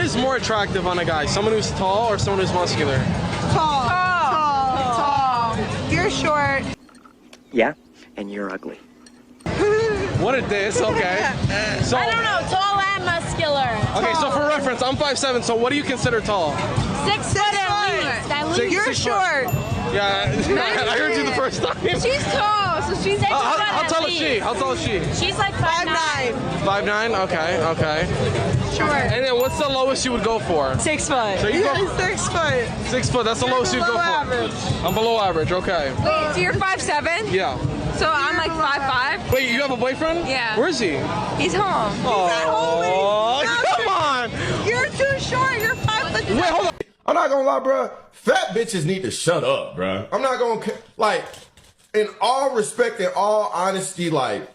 What is more attractive on a guy? Someone who's tall or someone who's muscular? Tall. You're short. Yeah, and you're ugly. What a diss, okay. So, I don't know, tall and muscular. Okay, so for reference, I'm 5'7", so what do you consider tall? 6 foot at least. You're short. Yeah, I heard you the first time. She's tall, so she's 6 foot How tall at is she? least. How tall is she? She's like 5'9". 5'9"? Okay. Short. And then what's the lowest you would go for? 6 foot. So you go 6 foot. 6 foot, that's the lowest you'd go for. Average. I'm below average, okay. Wait, so you're 5'7"? Yeah. So I'm like 5'5". Wait, you have a boyfriend? Yeah. Where is he? He's home. Oh, come on. You're too short. You're 5 foot. Wait, hold on. I'm not gonna lie, bro. Fat bitches need to shut up, bro. I'm not gonna, like, in all respect and all honesty, like,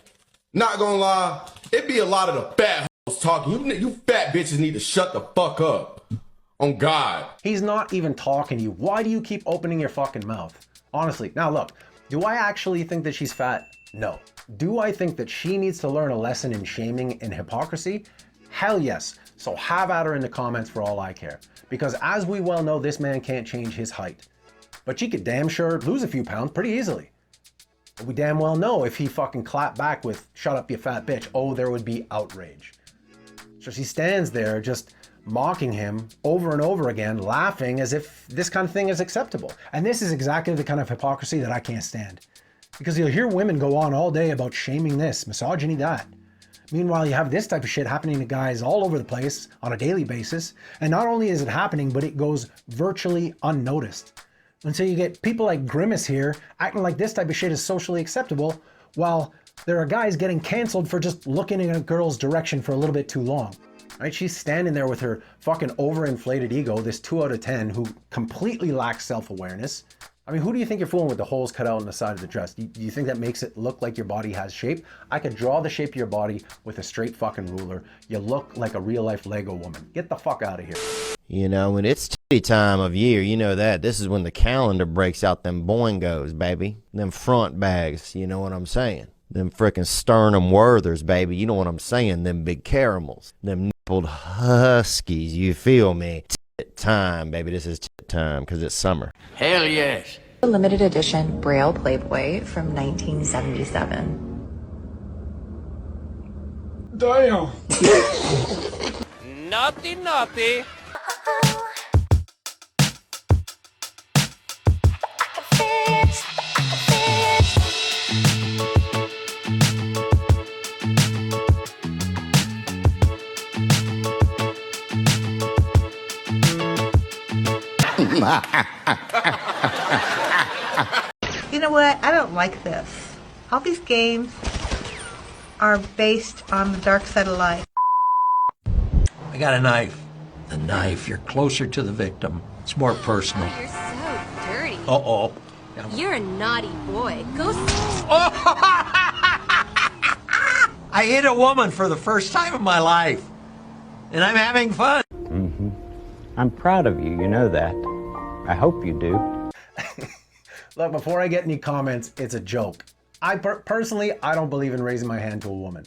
not gonna lie, it be a lot of the fat hoes talking. You fat bitches need to shut the fuck up. On God. He's not even talking to you. Why do you keep opening your fucking mouth? Honestly, now look, do I actually think that she's fat? No. Do I think that she needs to learn a lesson in shaming and hypocrisy? Hell yes. So have at her in the comments for all I care. Because as we well know, this man can't change his height. But she could damn sure lose a few pounds pretty easily. But we damn well know if he fucking clapped back with, "Shut up, you fat bitch," oh, there would be outrage. So she stands there just mocking him over and over again, laughing as if this kind of thing is acceptable. And this is exactly the kind of hypocrisy that I can't stand. Because you'll hear women go on all day about shaming this, misogyny that. Meanwhile, you have this type of shit happening to guys all over the place on a daily basis. And not only is it happening, but it goes virtually unnoticed. And so you get people like Grimace here acting like this type of shit is socially acceptable, while there are guys getting canceled for just looking in a girl's direction for a little bit too long. Right? She's standing there with her fucking overinflated ego, this 2 out of 10 who completely lacks self-awareness. I mean, who do you think you're fooling with the holes cut out on the side of the dress? Do you think that makes it look like your body has shape? I could draw the shape of your body with a straight fucking ruler. You look like a real life Lego woman. Get the fuck out of here. You know, when it's titty time of year, you know that. This is when the calendar breaks out them boingos, baby. Them front bags, you know what I'm saying? Them frickin' sternum Werthers, baby. You know what I'm saying? Them big caramels. Them nippled huskies, you feel me? Tit time, baby. This is tit time because it's summer. Hell yes. A limited edition Braille Playboy from 1977. Damn. Naughty, naughty. You know what? I don't like this. All these games are based on the dark side of life. I got a knife. The knife, you're closer to the victim. It's more personal. You're so dirty. Uh-oh. You're a naughty boy. Go. I hit a woman for the first time in my life. And I'm having fun. I'm proud of you, you know that. I hope you do. Look, before I get any comments, it's a joke. Personally, I don't believe in raising my hand to a woman.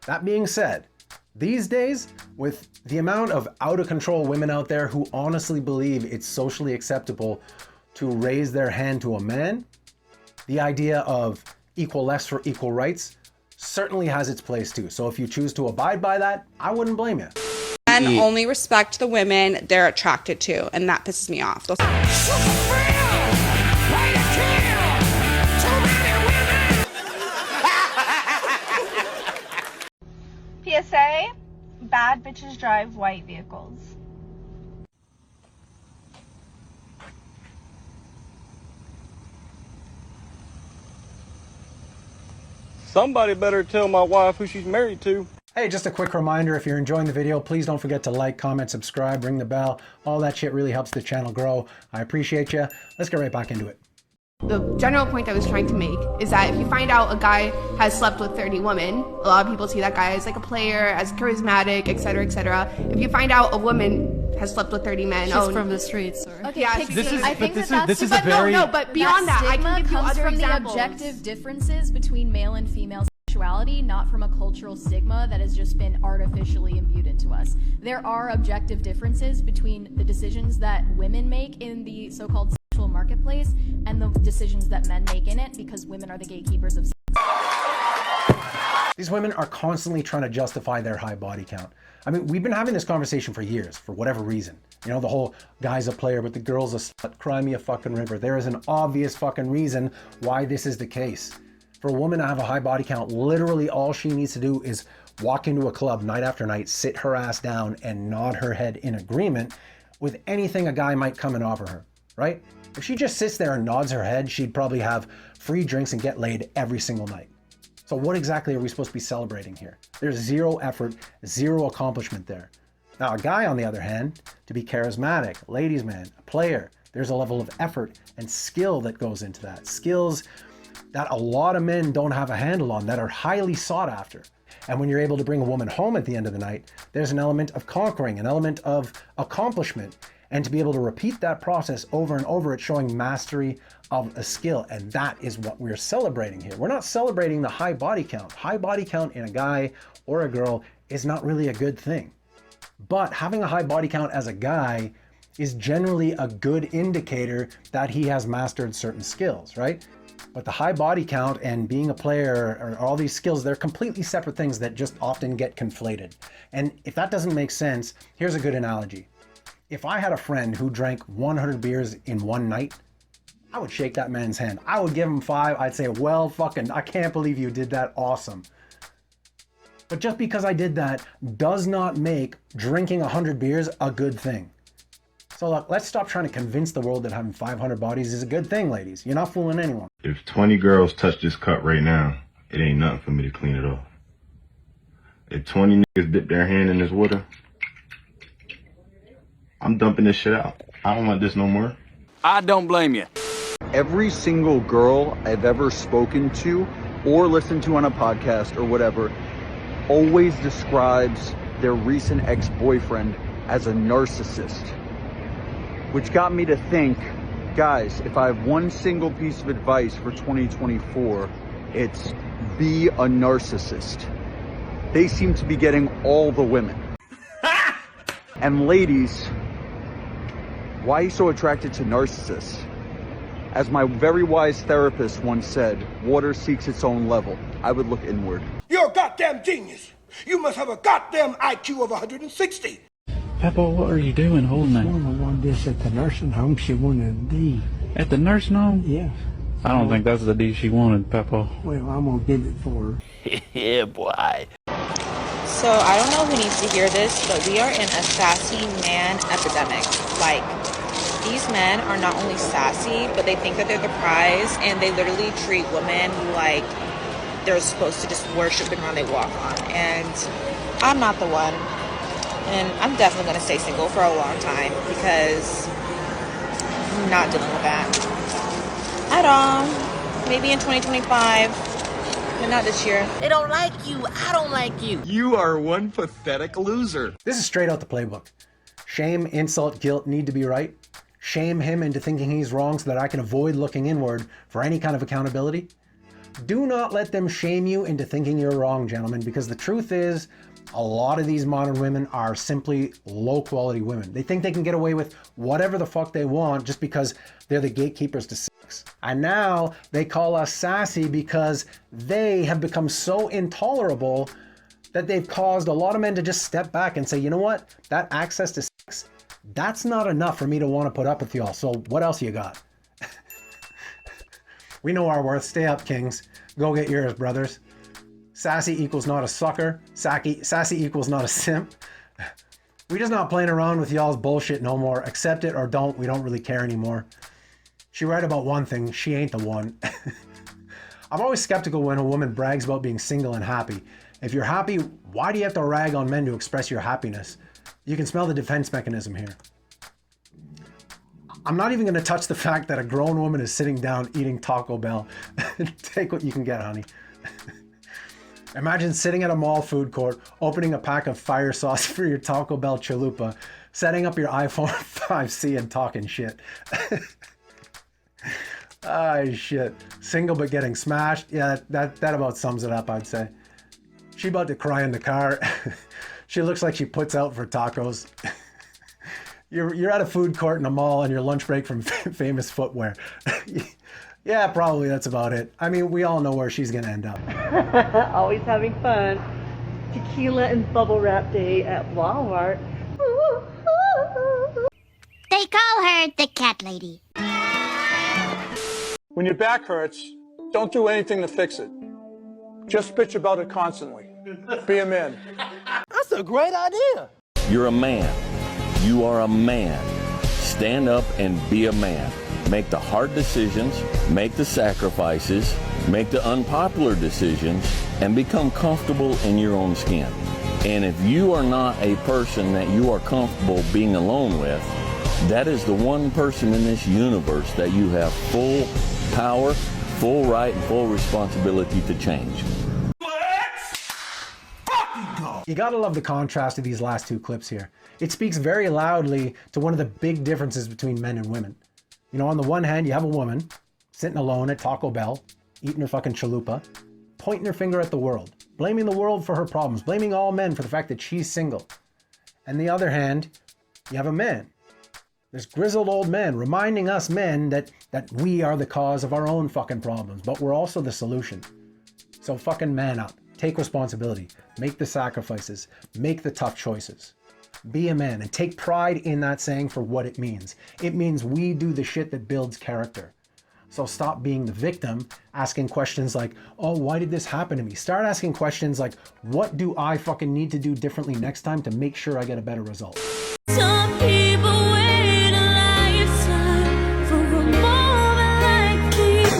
That being said, these days, with the amount of out-of-control women out there who honestly believe it's socially acceptable to raise their hand to a man, the idea of equal less for equal rights certainly has its place too. So if you choose to abide by that, I wouldn't blame you. Men only respect the women they're attracted to, and that pisses me off. PSA, bad bitches drive white vehicles. Somebody better tell my wife who she's married to. Hey, just a quick reminder, if you're enjoying the video, please don't forget to like, comment, subscribe, ring the bell. All that shit really helps the channel grow. I appreciate you. Let's get right back into it. The general point I was trying to make is that if you find out a guy has slept with 30 women, a lot of people see that guy as like a player, as charismatic, etc., etc. If you find out a woman has slept with 30 men, she's from the streets. Or... Okay, yeah, I think this is a very... No, but beyond that, I can give you other from examples. The objective differences between male and female sexuality, not from a cultural stigma that has just been artificially imbued into us. There are objective differences between the decisions that women make in the so-called sexual marketplace and the decisions that men make in it, because women are the gatekeepers of sex. These women are constantly trying to justify their high body count. I mean, we've been having this conversation for years, for whatever reason. You know, the whole guy's a player, but the girl's a slut, cry me a fucking river. There is an obvious fucking reason why this is the case. For a woman to have a high body count, literally all she needs to do is walk into a club night after night, sit her ass down, and nod her head in agreement with anything a guy might come and offer her, right? If she just sits there and nods her head, she'd probably have free drinks and get laid every single night. So what exactly are we supposed to be celebrating here? There's zero effort, zero accomplishment there. Now, a guy, on the other hand, to be charismatic, ladies' man, a player, there's a level of effort and skill that goes into that. Skills that a lot of men don't have a handle on, that are highly sought after. And when you're able to bring a woman home at the end of the night, there's an element of conquering, an element of accomplishment. And to be able to repeat that process over and over, it's showing mastery of a skill. And that is what we're celebrating here. We're not celebrating the high body count. High body count in a guy or a girl is not really a good thing. But having a high body count as a guy is generally a good indicator that he has mastered certain skills, right? But the high body count and being a player, or all these skills, they're completely separate things that just often get conflated. And if that doesn't make sense, here's a good analogy. If I had a friend who drank 100 beers in one night, I would shake that man's hand. I would give him 5. I'd say, well, fucking, I can't believe you did that. Awesome. But just because I did that does not make drinking 100 beers a good thing. So look, let's stop trying to convince the world that having 500 bodies is a good thing, ladies. You're not fooling anyone. If 20 girls touch this cup right now, it ain't nothing for me to clean it off. If 20 niggas dip their hand in this water, I'm dumping this shit out. I don't want this no more. I don't blame you. Every single girl I've ever spoken to or listened to on a podcast or whatever always describes their recent ex-boyfriend as a narcissist. Which got me to think, guys, if I have one single piece of advice for 2024, it's be a narcissist. They seem to be getting all the women. And ladies, why are you so attracted to narcissists? As my very wise therapist once said, water seeks its own level. I would look inward. You're a goddamn genius. You must have a goddamn IQ of 160. Papa, what are you doing holding that? Mama wanted this at the nursing home. She wanted a D. At the nursing home? Yeah. I don't think that's the D she wanted, Papa. Well, I'm going to get it for her. Yeah, boy. So, I don't know who needs to hear this, but we are in a sassy man epidemic. Like, these men are not only sassy, but they think that they're the prize, and they literally treat women like they're supposed to just worship the ground they walk on. And I'm not the one. And I'm definitely going to stay single for a long time because I'm not dealing with that at all. Maybe in 2025, but not this year. They don't like you. I don't like you. You are one pathetic loser. This is straight out the playbook. Shame, insult, guilt need to be right. Shame him into thinking he's wrong so that I can avoid looking inward for any kind of accountability. Do not let them shame you into thinking you're wrong, gentlemen, because the truth is, a lot of these modern women are simply low-quality women. They think they can get away with whatever the fuck they want just because they're the gatekeepers to sex. And now they call us sassy because they have become so intolerable that they've caused a lot of men to just step back and say, you know what? That access to sex, that's not enough for me to want to put up with y'all. So what else you got? We know our worth. Stay up, kings. Go get yours, brothers. Sassy equals not a sucker. Sassy equals not a simp. We're just not playing around with y'all's bullshit no more. Accept it or don't. We don't really care anymore. She right about one thing. She ain't the one. I'm always skeptical when a woman brags about being single and happy. If you're happy, why do you have to rag on men to express your happiness? You can smell the defense mechanism here. I'm not even going to touch the fact that a grown woman is sitting down eating Taco Bell. Take what you can get, honey. Imagine sitting at a mall food court, opening a pack of fire sauce for your Taco Bell chalupa, setting up your iPhone 5C and talking shit. Ah, shit. Single but getting smashed. Yeah, that about sums it up, I'd say. She about to cry in the car. She looks like she puts out for tacos. You're at a food court in a mall on your lunch break from Famous Footwear. Yeah, probably that's about it. I mean, we all know where she's gonna end up. Always having fun. Tequila and bubble wrap day at Walmart. They call her the cat lady. When your back hurts, don't do anything to fix it. Just bitch about it constantly. Be a man. That's a great idea. You're a man. You are a man. Stand up and be a man. Make the hard decisions, make the sacrifices, make the unpopular decisions, and become comfortable in your own skin. And if you are not a person that you are comfortable being alone with, that is the one person in this universe that you have full power, full right, and full responsibility to change. You gotta love the contrast of these last two clips here. It speaks very loudly to one of the big differences between men and women. You know, on the one hand, you have a woman sitting alone at Taco Bell, eating her fucking chalupa, pointing her finger at the world, blaming the world for her problems, blaming all men for the fact that she's single. And the other hand, you have a man. This grizzled old man reminding us men that we are the cause of our own fucking problems, but we're also the solution. So fucking man up. Take responsibility. Make the sacrifices. Make the tough choices. Be a man and take pride in that saying for what it means. It means we do the shit that builds character. So stop being the victim, asking questions like, oh, why did this happen to me? Start asking questions like, what do I fucking need to do differently next time to make sure I get a better result? Some people wait a lifetime for a moment like this.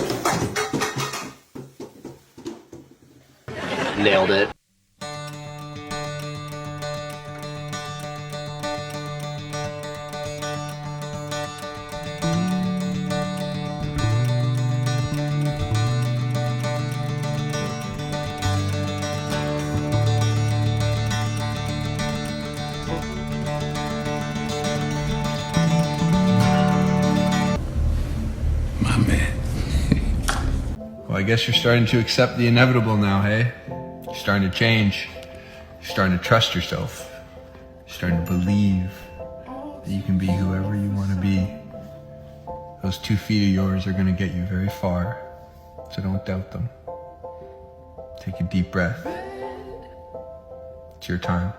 Nailed it. Well, I guess you're starting to accept the inevitable now, hey? You're starting to change. You're starting to trust yourself. You're starting to believe that you can be whoever you want to be. Those 2 feet of yours are going to get you very far, so don't doubt them. Take a deep breath. It's your time.